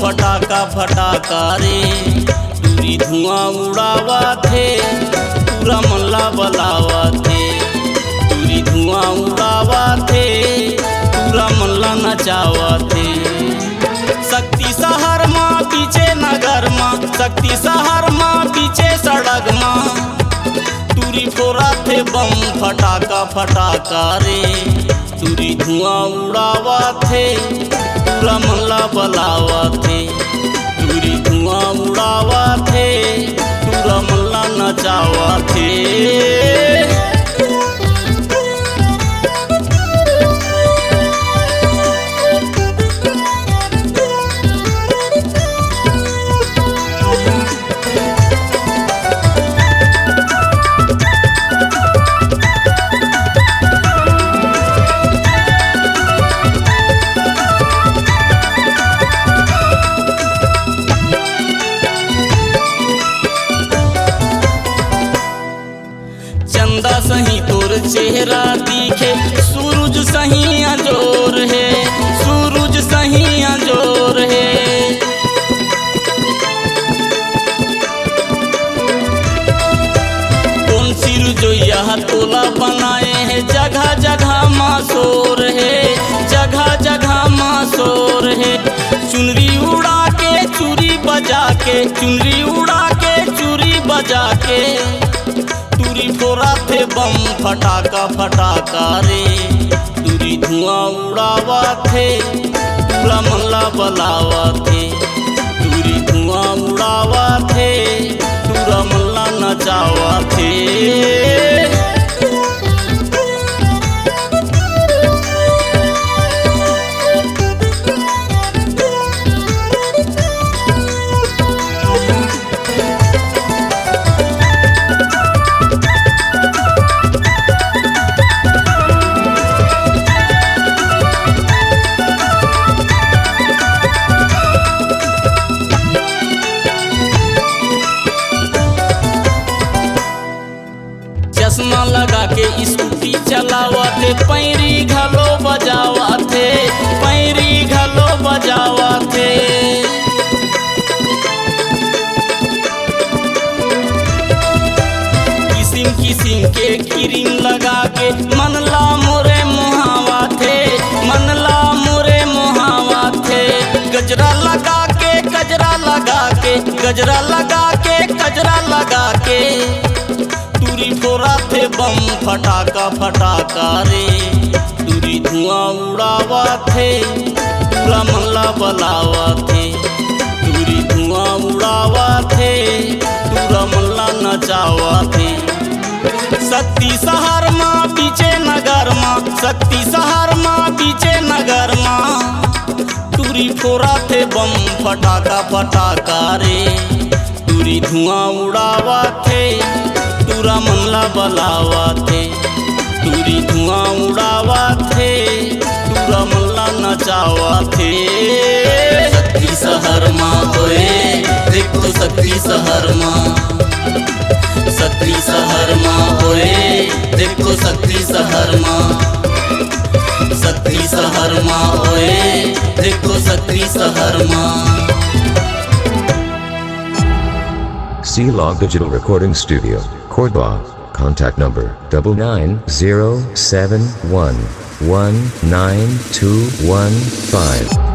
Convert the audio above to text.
फटाका फटाका रे। तुरी धुआं उड़ावा थे पूरा मल्ला बलावा थे। तुरी धुआं उड़ावा थे पूरा मल्ला नचावा थे। शक्ति शहर माँ पीछे नगर माँ, शक्ति शहर माँ पीछे सड़क माँ। तुरी फोरा थे बम फटाका फटाका रे। तुरी धुआं उड़ावा थे पूरा मल्ला बलावा थे। तुरी धुआं उड़ावा थे पूरा मल्ला नचावा थे। चंदा सही तोर चेहरा दिखे, सूरज सही अजोर है, सूरज सही अजोर है। कौन सिर जो यह तोला बनाए है, जगह जगह मासूर है, जगह जगह मासूर है। चुनरी उड़ा के चूरी बजा के, चुनरी उड़ा के चूरी बजा के। तुरी फोरा थे बम फटाका फटाका रे। तुरी धुआं उड़ावा थे पूरा मल्ला बलावा थे। तुरी धुआं उड़ावा थे पूरा मल्ला नचावा थे। चश्मा लगा के स्कूटी चलावा थे, पैरी घलो बजावा थे, पैरी घलो बजावा थे। किसिम किसिम के क्रीम लगा के मनला मोरे मुहावा थे, मनला मोरे मुहावा थे। गजरा लगा के गजरा लगा के, गजरा लगा के गजरा लगा के। तुरी फोरा थे बम फटाका फटाका रे। तुरी धुआं उड़ावा थे पूरा मल्ला बलावा थे। तुरी धुआं उड़ावा थे पूरा मल्ला नचावा थे। शक्ति शहर माँ पीछे नगर माँ, शक्ति शहर माँ पीछे नगर माँ। तुरी फोरा थे बम फटाका फटाका रे। तुरी धुआं उड़ावा थे पूरा मल्ला बलावा थे। तुरी धुआं उड़ावा थे पूरा मल्ला नचावा थे। शक्ति शहर माँ होए देखो शक्ति शहर माँ, शक्ति शहर माँ होए देखो शक्ति शहर माँ, शक्ति शहर माँ होए देखो शक्ति शहर माँ। C-Log Digital Recording Studio, Cordoba. Contact number 9907119215.